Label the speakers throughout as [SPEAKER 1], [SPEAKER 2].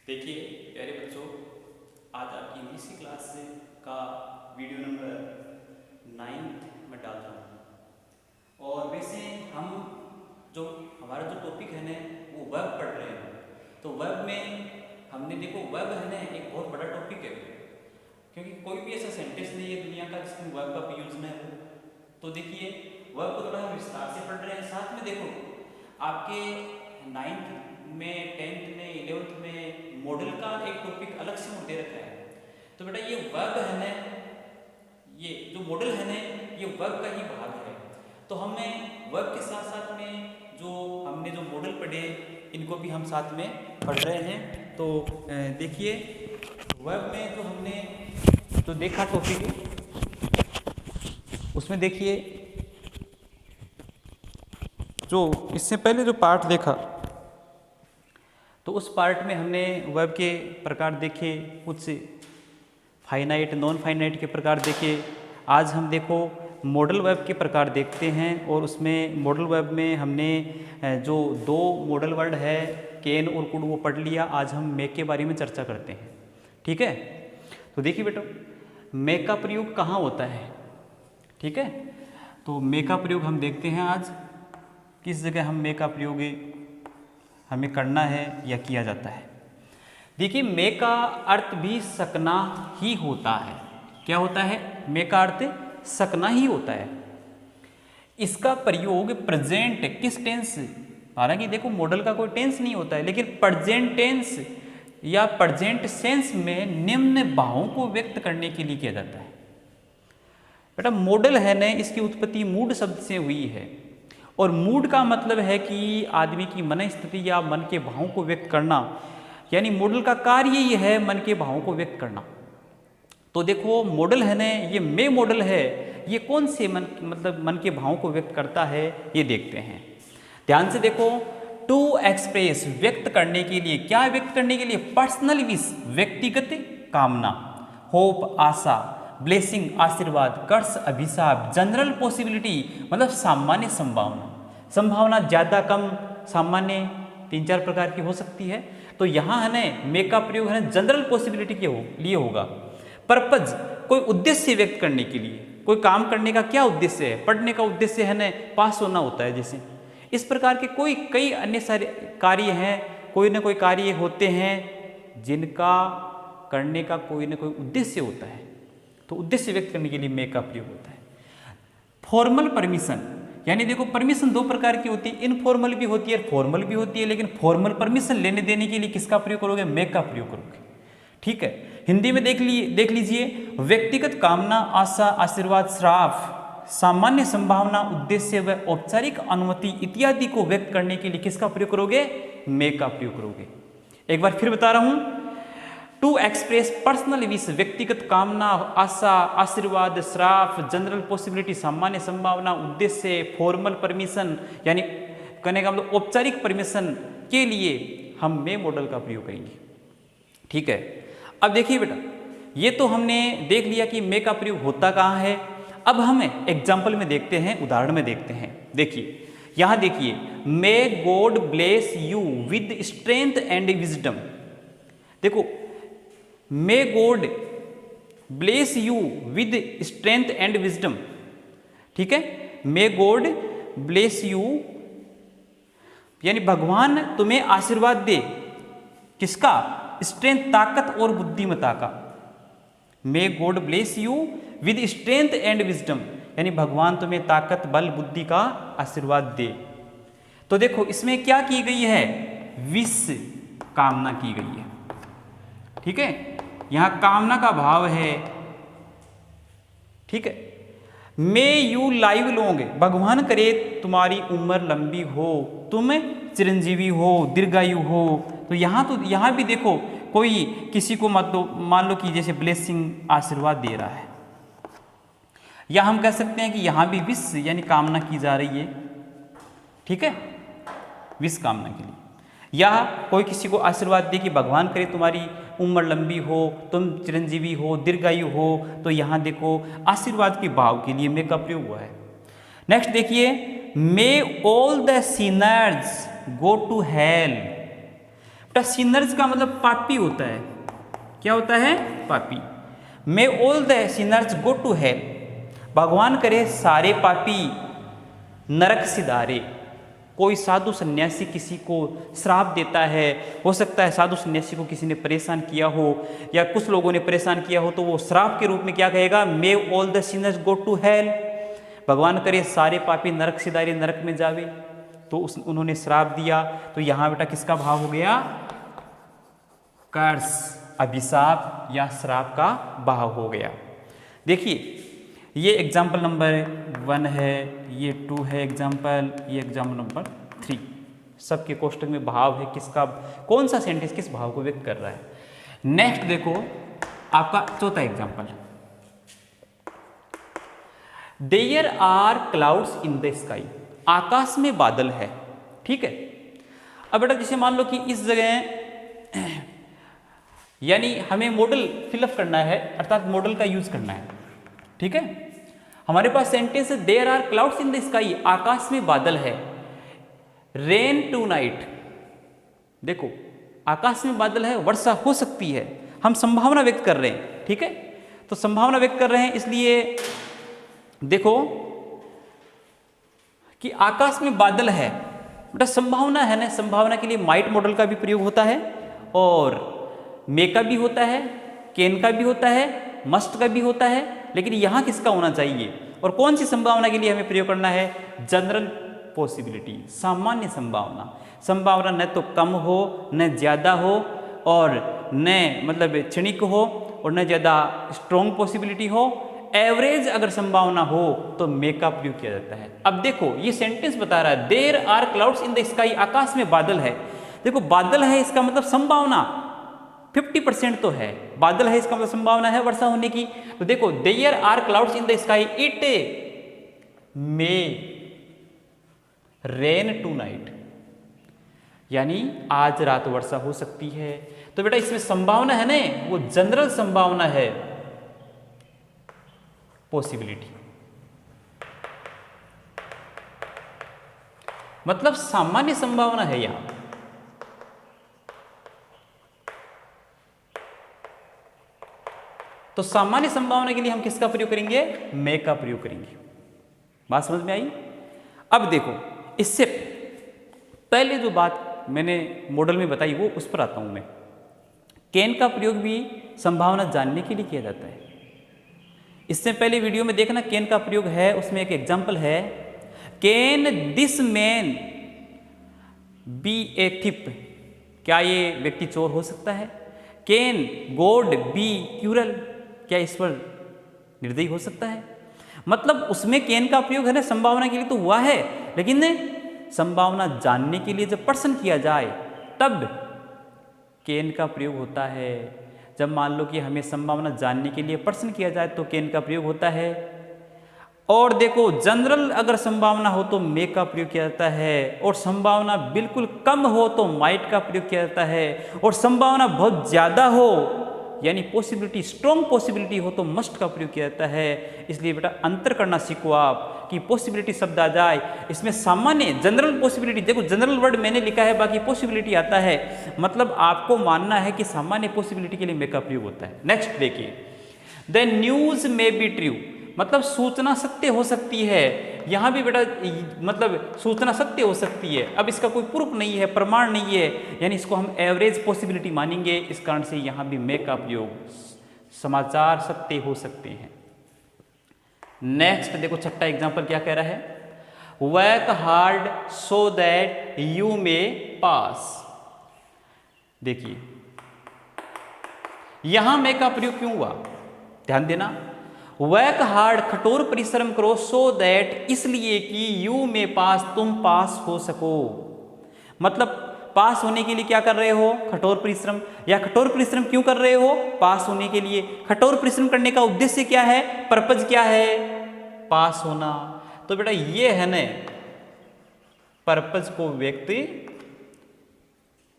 [SPEAKER 1] देखिए प्यारे बच्चों, आज आपकी इंग्लिश की क्लास का वीडियो नंबर 9 में डाल रहा हूँ। और वैसे हम जो हमारा जो टॉपिक है ना वो वेब पढ़ रहे हैं। तो वेब में हमने देखो, वेब है ना एक बहुत बड़ा टॉपिक है, क्योंकि कोई भी ऐसा सेंटेंस नहीं है दुनिया का जिसमें वेब का यूज़ ना हो। तो देखिए वेब को थोड़ा हम विस्तार से पढ़ रहे हैं। साथ में देखो आपके 9th में 10th में 11th में मॉडल का एक टॉपिक अलग से दे रखा है। तो बेटा ये वेब है ना, ये जो मॉडल है ना ये वेब का ही भाग है। तो हमें वेब के साथ साथ में जो हमने जो मॉडल पढ़े इनको भी हम साथ में पढ़ रहे हैं। तो देखिए वेब में जो हमने जो देखा टॉपिक, उसमें देखिए जो इससे पहले जो पार्ट देखा तो उस पार्ट में हमने वेब के प्रकार देखे, कुछ फाइनाइट नॉन फाइनाइट के प्रकार देखे। आज हम देखो मॉडल वेब के प्रकार देखते हैं। और उसमें मॉडल वेब में हमने जो दो मॉडल वर्ड है कैन और कुड वो पढ़ लिया। आज हम मेक के बारे में चर्चा करते हैं, ठीक है। तो देखिए बेटा, मेक का प्रयोग कहाँ होता है, ठीक है। तो मेक का प्रयोग हम देखते हैं आज किस जगह हम मेक का प्रयोग हमें करना है या किया जाता है। देखिए मेक का अर्थ भी सकना ही होता है। क्या होता है? मेक का अर्थ सकना ही होता है। इसका प्रयोग प्रेजेंट किस टेंस, हालांकि देखो मॉडल का कोई टेंस नहीं होता है, लेकिन प्रेजेंट टेंस या प्रेजेंट सेंस में निम्न भावों को व्यक्त करने के लिए किया जाता है। बेटा मॉडल है ना, इसकी उत्पत्ति मूड शब्द से हुई है। और मूड का मतलब है कि आदमी की मन स्थिति या मन के भावों को व्यक्त करना, यानी मॉडल का कार्य ये है मन के भावों को व्यक्त करना। तो देखो मॉडल है ना, ये मे मॉडल है, ये कौन से मन के भावों को व्यक्त करता है ये देखते हैं। ध्यान से देखो, टू एक्सप्रेस व्यक्त करने के लिए, क्या व्यक्त करने के लिए? पर्सनल विश व्यक्तिगत कामना, होप आशा, ब्लेसिंग आशीर्वाद, कर्स अभिशाप, जनरल पॉसिबिलिटी मतलब सामान्य संभावना। संभावना ज़्यादा कम सामान्य 3-4 प्रकार की हो सकती है। तो यहाँ है ना मेक का प्रयोग है ना जनरल पॉसिबिलिटी के लिए होगा। पर्पज कोई उद्देश्य व्यक्त करने के लिए, कोई काम करने का क्या उद्देश्य है? पढ़ने का उद्देश्य है ना पास होना होता है। जैसे इस प्रकार के कई अन्य सारे कार्य हैं, कोई ना कोई कार्य होते हैं जिनका करने का कोई ना कोई उद्देश्य होता है। तो उद्देश्य व्यक्त करने के लिए मेक का प्रयोग होता है। फॉर्मल परमिशन, यानी देखो परमिशन दो प्रकार की होती है, इनफॉर्मल भी होती है फॉर्मल भी होती है। लेकिन फॉर्मल परमिशन लेने देने के लिए किसका प्रयोग करोगे? मेक का प्रयोग करोगे, ठीक है। हिंदी में देख लीजिए, व्यक्तिगत कामना, आशा, आशीर्वाद, श्राप, सामान्य संभावना, उद्देश्य व औपचारिक अनुमति इत्यादि को व्यक्त करने के लिए किसका प्रयोग करोगे? मेक का प्रयोग करोगे। एक बार फिर बता रहा हूं, टू एक्सप्रेस पर्सनल विश व्यक्तिगत कामना, आशा, आशीर्वाद, श्राप, जनरल पॉसिबिलिटी सामान्य संभावना, उद्देश्य, फॉर्मल परमिशन यानी कहने का मतलब औपचारिक परमिशन के लिए हम मे मॉडल का प्रयोग करेंगे, ठीक है। अब देखिए बेटा, ये तो हमने देख लिया कि मे का प्रयोग होता कहाँ है। अब हम एग्जाम्पल में देखते हैं, उदाहरण में देखते हैं। देखिए यहाँ देखिए, may God bless you with strength and wisdom. देखो may God bless you with strength and wisdom, ठीक है। मे गॉड ब्लेस यू यानी भगवान तुम्हें आशीर्वाद दे, किसका? स्ट्रेंथ ताकत और बुद्धिमत्ता का। मे God bless you with strength and wisdom यानी भगवान तुम्हें ताकत बल बुद्धि का आशीर्वाद दे। तो देखो इसमें क्या की गई है? विश कामना की गई है, ठीक है। यहां कामना का भाव है, ठीक है। मे यू लाइव लॉन्ग, भगवान करे तुम्हारी उम्र लंबी हो, तुम चिरंजीवी हो, दीर्घायु हो। तो यहां भी देखो कोई किसी को मान लो कि जैसे ब्लेसिंग आशीर्वाद दे रहा है, या हम कह सकते हैं कि यहां भी विश यानी कामना की जा रही है, ठीक है, विश कामना के लिए। या कोई किसी को आशीर्वाद दे कि भगवान करे तुम्हारी उम्र लंबी हो, तुम चिरंजीवी हो, दीर्घायु हो। तो यहाँ देखो आशीर्वाद के भाव के लिए मे का प्रयोग हुआ है। नेक्स्ट देखिए, may all the sinners go to hell. बेटा सिनर्स का मतलब पापी होता है। क्या होता है? पापी। May all the sinners go to hell, भगवान करे सारे पापी नरक सिधारे। कोई साधु सन्यासी किसी को श्राप देता है, हो सकता है साधु सन्यासी को किसी ने परेशान किया हो या कुछ लोगों ने परेशान किया हो, तो वो श्राप के रूप में क्या कहेगा? May all the sinners go to hell, भगवान करे सारे पापी नरक सिधारे, नरक में जावे। तो उन्होंने श्राप दिया। तो यहाँ बेटा किसका भाव हो गया? कर्स, अभिशाप या श्राप का भाव हो गया। देखिए ये एग्जाम्पल नंबर 1 है, ये 2 है एग्जाम्पल, ये एग्जाम्पल नंबर 3। सबके कोष्टक में भाव है, किसका कौन सा सेंटेंस किस भाव को व्यक्त कर रहा है। नेक्स्ट देखो आपका चौथा example, there are clouds in the sky, आकाश में बादल है। ठीक है। अब बेटा जैसे मान लो कि इस जगह यानी हमें मॉडल फिलअप करना है, अर्थात मॉडल का यूज करना है। ठीक है। हमारे पास सेंटेंस है there are clouds in the sky, आकाश में बादल है, रेन टू नाइट। देखो आकाश में बादल है, वर्षा हो सकती है, हम संभावना व्यक्त कर रहे हैं। ठीक है। तो संभावना व्यक्त कर रहे हैं, इसलिए देखो कि आकाश में बादल है, बेटा संभावना है ना, संभावना के लिए माइट मॉडल का भी प्रयोग होता है और मे का भी होता है, कैन का भी होता है, मस्ट का भी होता है, लेकिन यहां किसका होना चाहिए और कौन सी संभावना के लिए हमें प्रयोग करना है? जनरल पॉसिबिलिटी, सामान्य संभावना। संभावना न तो कम हो न ज्यादा हो और न मतलब क्षणिक हो और न ज्यादा स्ट्रॉन्ग पॉसिबिलिटी हो, एवरेज अगर संभावना हो तो मे का प्रयोग किया जाता है। अब देखो ये सेंटेंस बता रहा है there are clouds in the sky, आकाश में बादल है। देखो बादल है इसका मतलब संभावना 50% तो है, बादल है इसका मतलब संभावना है वर्षा होने की। तो देखो there are clouds in the sky, it may rain tonight, यानी आज रात वर्षा हो सकती है। तो बेटा इसमें संभावना है ना, वो जनरल संभावना है, पॉसिबिलिटी मतलब सामान्य संभावना है यहां। तो सामान्य संभावना के लिए हम किसका प्रयोग करेंगे? मे का प्रयोग करेंगे। बात समझ में आई? अब देखो इससे पहले जो बात मैंने मॉडल में बताई वो उस पर आता हूं मैं। कैन का प्रयोग भी संभावना जानने के लिए किया जाता है। इससे पहले वीडियो में देखना कैन का प्रयोग है, उसमें एक एग्जाम्पल है, कैन दिस मैन बी ए थिप, क्या ये व्यक्ति चोर हो सकता है? कैन गॉड बी क्यूरल, क्या ईश्वर निर्दयी हो सकता है? मतलब उसमें कैन का प्रयोग है ना संभावना के लिए तो हुआ है, लेकिन संभावना जानने के लिए जब प्रश्न किया जाए तब कैन का प्रयोग होता है। जब मान लो कि हमें संभावना जानने के लिए प्रश्न किया जाए तो कैन का प्रयोग होता है। और देखो जनरल अगर संभावना हो तो मे का प्रयोग किया जाता है, और संभावना बिल्कुल कम हो तो माइट का प्रयोग किया जाता है, और संभावना बहुत ज़्यादा हो यानी पॉसिबिलिटी स्ट्रॉन्ग पॉसिबिलिटी हो तो मस्ट का प्रयोग किया जाता है। इसलिए बेटा अंतर करना सीखो आप कि पॉसिबिलिटी शब्द आ जाए, इसमें सामान्य जनरल पॉसिबिलिटी, देखो जनरल वर्ड मैंने लिखा है, बाकी पॉसिबिलिटी आता है, मतलब आपको मानना है कि सामान्य पॉसिबिलिटी के लिए मे का प्रयोग होता है। नेक्स्ट देखिए, the news may be true, मतलब सूचना सत्य हो सकती है। यहाँ भी बेटा मतलब सूचना सत्य हो सकती है। अब इसका कोई प्रूफ नहीं है, प्रमाण नहीं है, यानी इसको हम एवरेज पॉसिबिलिटी मानेंगे। इस कारण से यहाँ भी मे का प्रयोग, समाचार सत्य हो सकते हैं। नेक्स्ट देखो छठा एग्जाम्पल क्या कह रहा है, work hard so that you may pass. देखिए यहां मे का प्रयोग क्यों हुआ, ध्यान देना। वर्क हार्ड कठोर परिश्रम करो, सो दैट इसलिए कि यू में पास, तुम पास हो सको। मतलब पास होने के लिए क्या कर रहे हो, कठोर परिश्रम। या कठोर परिश्रम क्यों कर रहे हो, पास होने के लिए। कठोर परिश्रम करने का उद्देश्य क्या है, पर्पज क्या है, पास होना। तो बेटा ये है ना पर्पज को व्यक्त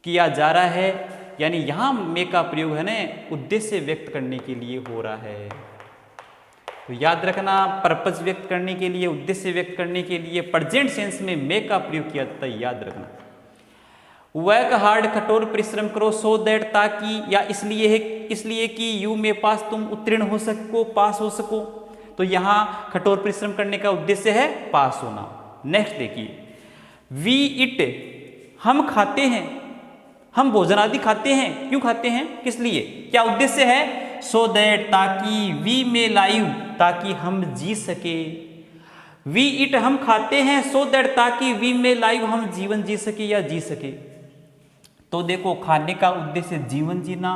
[SPEAKER 1] किया जा रहा है, यानी यहां मे का प्रयोग है ना उद्देश्य व्यक्त करने के लिए हो रहा है। तो याद रखना पर्पज व्यक्त करने के लिए, उद्देश्य व्यक्त करने के लिए प्रेजेंट सेंस में मे का प्रयोग किया जाता है, याद रखना। वर्क हार्ड, कठोर परिश्रम करो, सो दैट, ताकि, या इसलिए है, इसलिए कि यू में पास, तुम उत्तीर्ण हो सको, पास हो सको। तो यहाँ कठोर परिश्रम करने का उद्देश्य है पास होना। नेक्स्ट देखिए, वी इट, हम खाते हैं, हम भोजन आदि खाते हैं। क्यों खाते हैं, किस लिए, क्या उद्देश्य है, सो दैट, ताकि, वी में लाइव, ताकि हम जी सके। वी इट, हम खाते हैं, सो दैट, ताकि, वी में लाइव, हम जीवन जी सके या जी सके। तो देखो, खाने का उद्देश्य जीवन जीना,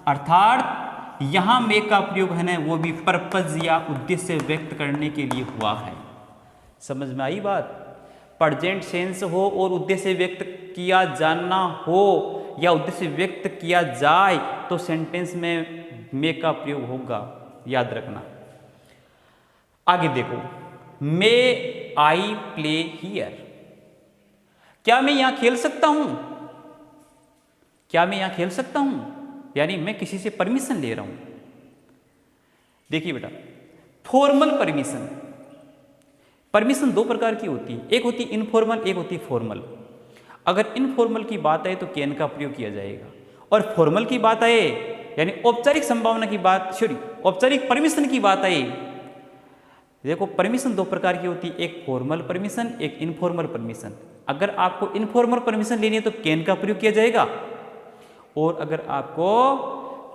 [SPEAKER 1] अर्थात यहां में का प्रयोग है ना, वो भी पर्पज या उद्देश्य व्यक्त करने के लिए हुआ है। समझ में आई बात। प्रेजेंट सेंस हो और उद्देश्य व्यक्त किया जाना हो या उद्देश्य व्यक्त किया जाए तो सेंटेंस में मे का प्रयोग होगा, याद रखना। आगे देखो, मे आई प्ले हियर, क्या मैं यहां खेल सकता हूं, क्या मैं यहां खेल सकता हूं, यानी मैं किसी से परमिशन ले रहा हूं। देखिए बेटा, फॉर्मल परमिशन, परमिशन दो प्रकार की होती है, एक होती इनफॉर्मल, एक होती फॉर्मल। अगर इनफॉर्मल की बात आए तो कैन का प्रयोग किया जाएगा, और फॉर्मल की बात आए यानी औपचारिक संभावना की बात, सॉरी औपचारिक परमिशन की बात आए, देखो परमिशन दो प्रकार की होती है, एक फॉर्मल परमिशन, एक इनफॉर्मल परमिशन। अगर आपको इनफॉर्मल परमिशन लेनी है तो कैन का प्रयोग किया जाएगा, और अगर आपको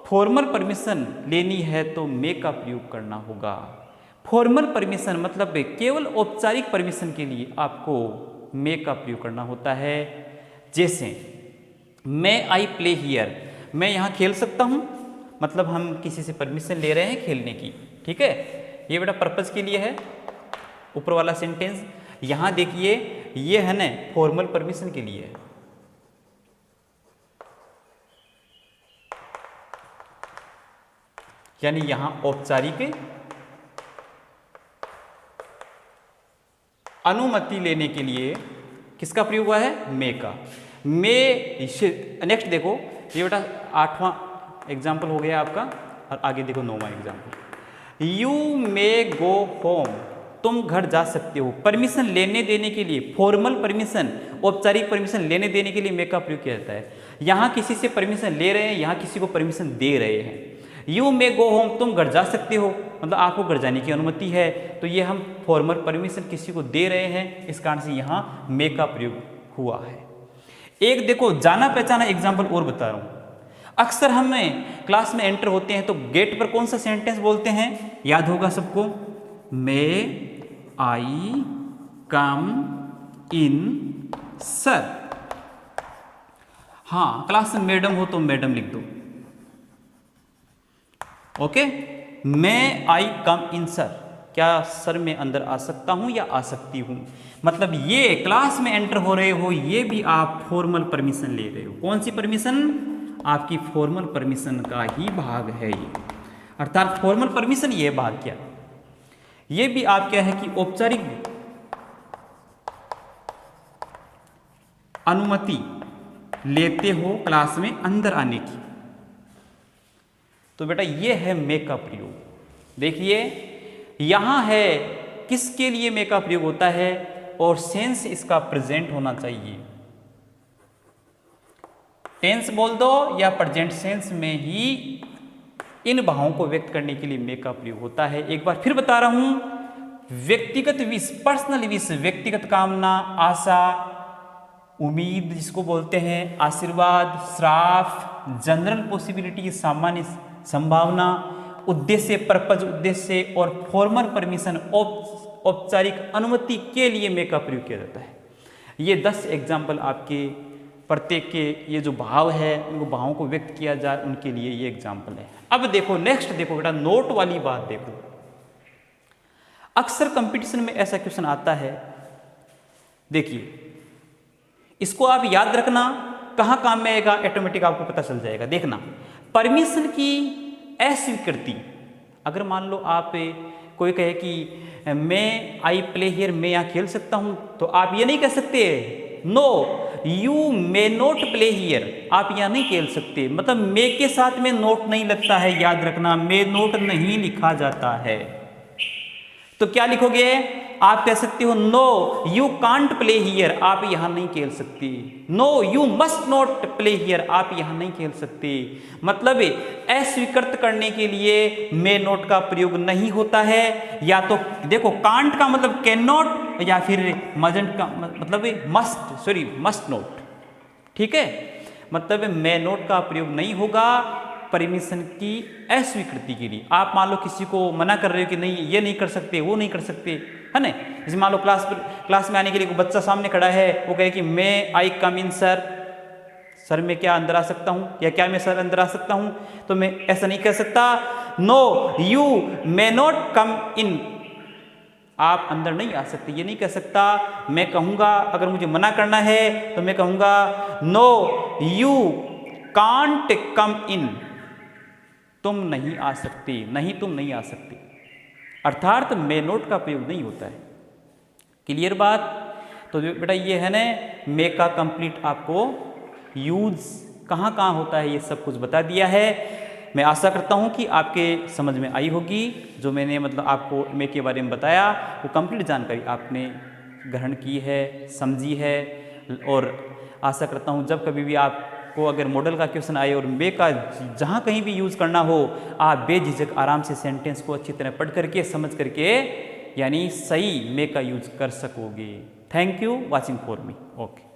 [SPEAKER 1] फॉर्मल परमिशन लेनी है तो मे का प्रयोग करना होगा। फॉर्मल परमिशन मतलब केवल औपचारिक परमिशन के लिए आपको मे का प्रयोग करना होता है। जैसे मे आई प्ले हियर, मैं यहाँ खेल सकता हूँ, मतलब हम किसी से परमिशन ले रहे हैं खेलने की, ठीक है। ये बेटा पर्पज के लिए है ऊपर वाला सेंटेंस। यहाँ देखिए ये है ना फॉर्मल परमिशन के लिए है, यानी यहाँ औपचारिक अनुमति लेने के लिए किसका प्रयोग हुआ है, मे का। मे, नेक्स्ट देखो, ये बेटा 8वां एग्जाम्पल हो गया आपका, और आगे देखो 9वां example. You may go home, तुम घर जा सकते हो। परमिशन लेने देने के लिए, फॉर्मल परमिशन, औपचारिक परमिशन लेने देने के लिए मे का प्रयोग किया जाता है। यहाँ किसी से परमिशन ले रहे हैं, यहाँ किसी को परमिशन दे रहे हैं। यू मे गो होम, तुम घर जा सकते हो, मतलब आपको घर जाने की अनुमति है, तो ये हम फॉर्मल परमिशन किसी को दे रहे हैं, इस कारण से यहाँ मे का प्रयोग हुआ है। एक देखो जाना पहचाना एग्जाम्पल और बता रहा हूँ। अक्सर हमें क्लास में एंटर होते हैं तो गेट पर कौन सा सेंटेंस बोलते हैं, याद होगा सबको, मे आई कम इन सर। हाँ, क्लास में मैडम हो तो मैडम लिख दो, ओके। मे आई कम इन सर, क्या सर मैं अंदर आ सकता हूं या आ सकती हूं, मतलब ये क्लास में एंटर हो रहे हो, ये भी आप फॉर्मल परमिशन ले रहे हो। कौन सी परमिशन, आपकी फॉर्मल परमिशन का ही भाग है ये, अर्थात फॉर्मल परमिशन ये भाग क्या, ये भी आप क्या है कि औपचारिक अनुमति लेते हो क्लास में अंदर आने की। तो बेटा ये है मे का प्रयोग। देखिए यहां है किसके लिए मे का प्रयोग होता है, और सेंस इसका प्रेजेंट होना चाहिए। टेंस बोल दो या प्रेजेंट सेंस में ही इन भावों को व्यक्त करने के लिए मे का प्रयोग होता है। एक बार फिर बता रहा हूं, व्यक्तिगत विश, पर्सनल विश, व्यक्तिगत कामना, आशा, उम्मीद जिसको बोलते हैं, आशीर्वाद, श्राप, जनरल पॉसिबिलिटी, सामान्य संभावना, उद्देश्य, पर्पज उद्देश्य, और फॉर्मल परमिशन, औपचारिक अनुमति के लिए मे का प्रयोग किया जाता है। ये 10 एग्जाम्पल आपके प्रत्येक के ये जो भाव है उनको भावों को व्यक्त किया जाए उनके लिए ये एग्जाम्पल है। अब देखो नेक्स्ट देखो बेटा, नोट वाली बात देखो। अक्सर कंपटीशन में ऐसा क्वेश्चन आता है, देखिए इसको आप याद रखना, कहाँ काम में आएगा ऑटोमेटिक आपको पता चल जाएगा। देखना, परमिशन की अस्वीकृति, अगर मान लो आप कोई कहे कि मैं आई प्ले हियर, मैं यहाँ खेल सकता हूँ, तो आप ये नहीं कह सकते no you may not play here, आप यहाँ नहीं खेल सकते, मतलब मे के साथ में नोट नहीं लगता है, याद रखना मे नोट नहीं लिखा जाता है। तो क्या लिखोगे आप कह सकते हो no you can't play here, आप यहाँ नहीं खेल सकते। No you must not play here, आप यहाँ नहीं खेल सकते। मतलब अस्वीकृत करने के लिए मे नॉट का प्रयोग नहीं होता है। या तो देखो कांट का मतलब कैन नॉट, या फिर मजंट का मतलब मस्ट नॉट। ठीक है, मतलब मे नॉट का प्रयोग नहीं होगा परमिशन की अस्वीकृति के लिए। आप मान लो किसी को मना कर रहे हो कि नहीं ये नहीं कर सकते, वो नहीं कर सकते, है ना। जैसे मान लो क्लास में आने के लिए कोई बच्चा सामने खड़ा है, वो कहे कि मैं आई कम इन सर, सर मैं क्या अंदर आ सकता हूँ, या क्या मैं सर अंदर आ सकता हूँ, तो मैं ऐसा नहीं कह सकता। No you may not come in, आप अंदर नहीं आ सकते, ये नहीं कह सकता। मैं कहूँगा, अगर मुझे मना करना है तो मैं कहूँगा नो यू कांट कम इन, तुम नहीं आ सकते, नहीं तुम नहीं आ सकते, अर्थात मे नॉट का प्रयोग नहीं होता है। क्लियर बात। तो बेटा ये है ना, मे का कंप्लीट आपको यूज कहाँ कहाँ होता है ये सब कुछ बता दिया है। मैं आशा करता हूँ कि आपके समझ में आई होगी। जो मैंने मतलब आपको मे के बारे में बताया वो कंप्लीट जानकारी आपने ग्रहण की है, समझी है। और आशा करता हूँ जब कभी भी आपको अगर मॉडल का क्वेश्चन आए और मे का जहाँ कहीं भी यूज़ करना हो, आप बेझिझक आराम से सेंटेंस को अच्छी तरह पढ़ करके समझ करके यानी सही मे का यूज कर सकोगे। Thank you watching for me. Okay.